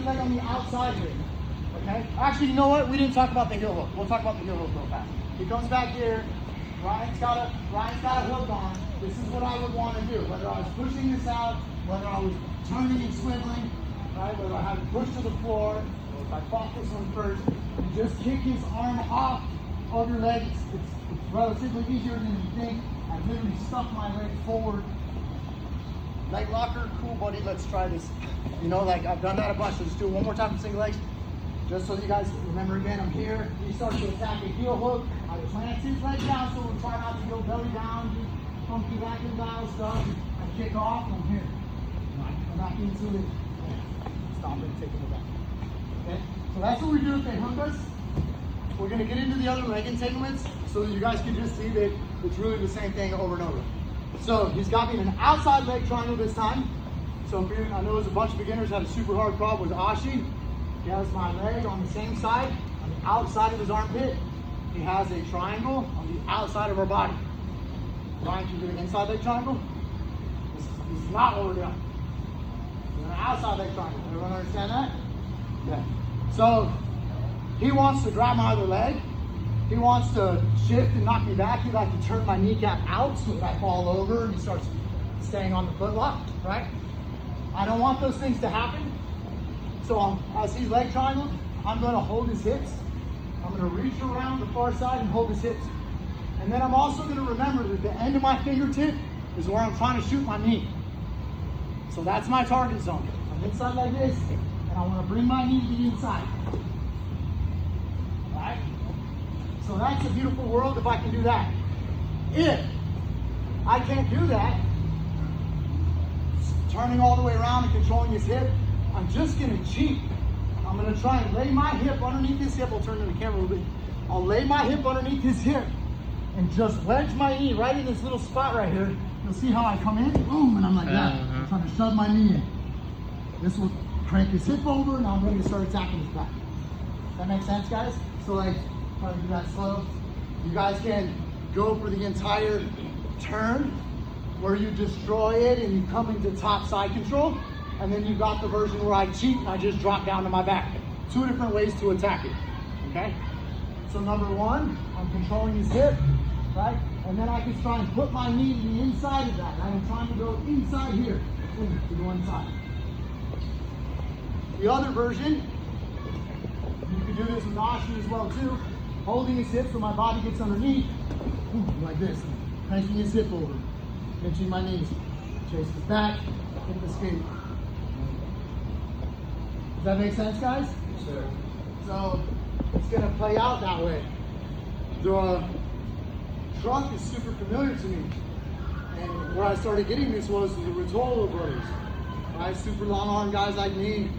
right leg on the outside here. Okay? Actually, you know what? We didn't talk about the heel hook. We'll talk about the heel hook real fast. He comes back here. Ryan's got a hook on. This is what I would want to do. Whether I was pushing this out, whether I was turning and swiveling, right? Whether I had to push to the floor, or if I fought this one first, you just kick his arm off of your leg. It's relatively easier than you think. I literally stuck my leg forward. Leg locker, cool buddy, let's try this. You know, like I've done that a bunch, so just do it one more time for single legs. Just so you guys remember again, I'm here. He starts to attack a heel hook. I plant his leg down, so we'll try not to go belly down, do funky back and down stuff. I kick off, I'm here. I'm back into it. Stop it, take it back. Okay? So that's what we do if they hook us. We're gonna get into the other leg entanglements so that you guys can just see that it's really the same thing over and over. So he's got me in an outside leg triangle this time. So I know there's a bunch of beginners that had a super hard problem with Ashi. He has my leg on the same side, on the outside of his armpit. He has a triangle on the outside of our body. Ryan, can you do an inside leg triangle? This is not what we're doing. We're an outside leg triangle. Everyone understand that? Yeah. So he wants to grab my other leg. He wants to shift and knock me back. He'd like to turn my kneecap out so that I fall over and he starts staying on the foot lock, right? I don't want those things to happen. So as he's leg triangle, I'm gonna hold his hips. I'm gonna reach around the far side and hold his hips. And then I'm also gonna remember that the end of my fingertip is where I'm trying to shoot my knee. So that's my target zone. I'm inside like this, and I wanna bring my knee to the inside. All right? So that's a beautiful world if I can do that. If I can't do that, turning all the way around and controlling his hip, I'm just gonna cheat. I'm gonna try and lay my hip underneath his hip. I'll turn to the camera a little bit. I'll lay my hip underneath his hip and just wedge my knee right in this little spot right here. You'll see how I come in, boom, and I'm like that. I'm trying to shove my knee in. This will crank his hip over and I'm ready to start attacking his back. Does that make sense, guys? So like, try to do that slow. You guys can go for the entire turn where you destroy it and you come into top side control. And then you got the version where I cheat and I just drop down to my back. Two different ways to attack it, okay? So number one, I'm controlling his hip, right? And then I can try and put my knee to the inside of that. I'm trying to go inside here, to the one side. The other version, you can do this with Ashi as well too. Holding his hip so my body gets underneath, like this. Cranking his hip over, pinching my knees. Chase his back, hit the skate. Does that make sense, guys? Yes, sir. So it's gonna play out that way. The trunk is super familiar to me. And where I started getting this was the Pretzelbolos brothers. Right? Super long arm guys like me.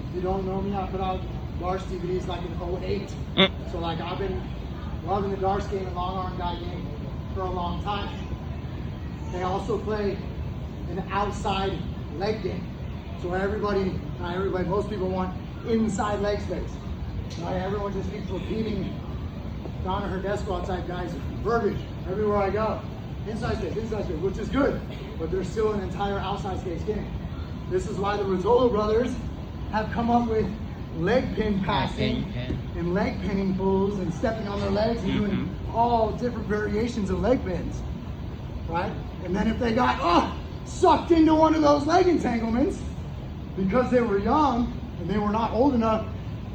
If you don't know me, I put out Darce DVDs like in 08. So like I've been loving the Darce game and long arm guy game for a long time. They also play an outside leg game. So not everybody, most people want inside leg space. Right? Everyone just keeps repeating Donna Herdesco type guys verbiage everywhere I go. Inside space, which is good, but there's still an entire outside space game. This is why the Pretzelbolos brothers have come up with leg pin passing and leg pinning pulls and stepping on their legs and doing all different variations of leg pins, right? And then if they got sucked into one of those leg entanglements because they were young and they were not old enough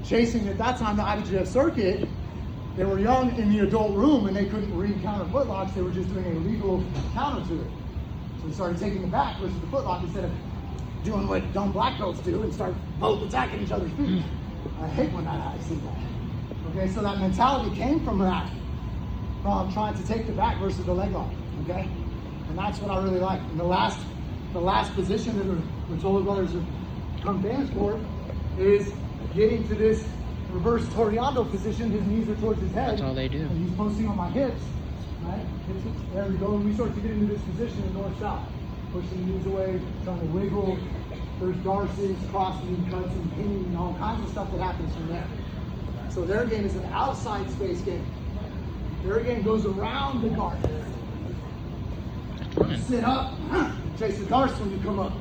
chasing at that time the IBJJF circuit, they were young in the adult room and they couldn't read counter footlocks, they were just doing a legal counter to it. So we started taking it back versus the footlock instead of doing what dumb black belts do and start both attacking each other's feet. I hate when I see that. Okay, so that mentality came from that, from trying to take the back versus the leg lock, okay? And that's what I really like. And the last position that the Pretzelbolos brothers have come famous for is getting to this reverse Toreando position. His knees are towards his head. That's all they do. And he's posting on my hips, right? There we go. And we start to get into this position in north-south. Pushing the knees away, trying to wiggle. There's darces, cross knee cuts, and pinning, and all kinds of stuff that happens from there. So their game is an outside space game. Their game goes around the guard. Sit up, chase the darce when you come up.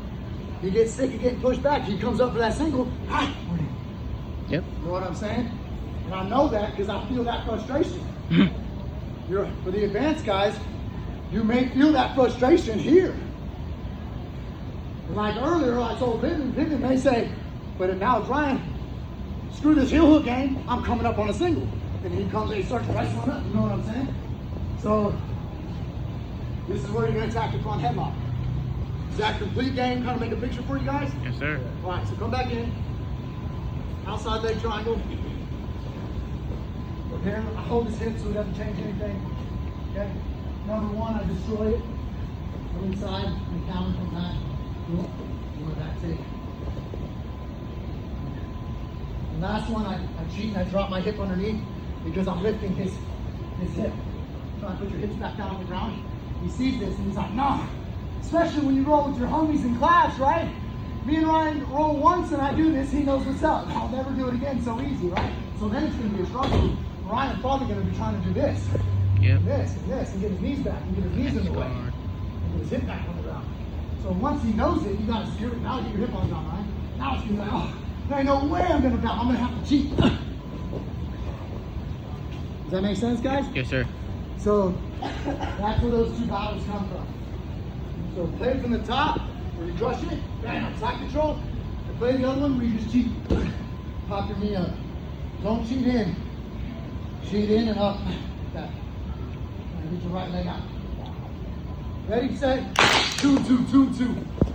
he gets sick of getting pushed back. He comes up for that single. Yep. You know what I'm saying? And I know that because I feel that frustration. For the advanced guys, you may feel that frustration here. Like earlier, I told Vivian may say, but now it's Ryan, screw this heel hook game, I'm coming up on a single. And he comes and he starts wrestling up, you know what I'm saying? So, this is where you're going to attack the front headlock. Is that complete game? Kind of make a picture for you guys? Yes, sir. All right, so come back in. Outside leg triangle. Here, I hold his hip so it doesn't change anything. Okay? Number one, I destroy it. Go inside, and counter from that. Doing that too. The last one, I cheat and I drop my hip underneath because I'm lifting his hip. Try to put your hips back down on the ground. He sees this and he's like, nah. Especially when you roll with your homies in class, right? Me and Ryan roll once and I do this, he knows what's up. I'll never do it again so easy, right? So then it's going to be a struggle. Ryan's probably going to be trying to do this. Yep. And this, and this, and get his knees back, and get his knees in the way. And get his hip back on the ground. So once he knows it, you got to steer it. Now get your hip on the ground, right? Now it's going to be like, oh, there ain't no way I'm going to bounce. I'm going to have to cheat. Does that make sense, guys? Yes, sir. So that's where those two battles come from. So play from the top, where you crush it, bam, side control. And play the other one where you just cheat. Pop your knee up. Don't cheat in. Cheat in and up. Back. And get your right leg out. Ready, set, 2, 2, 2, 2.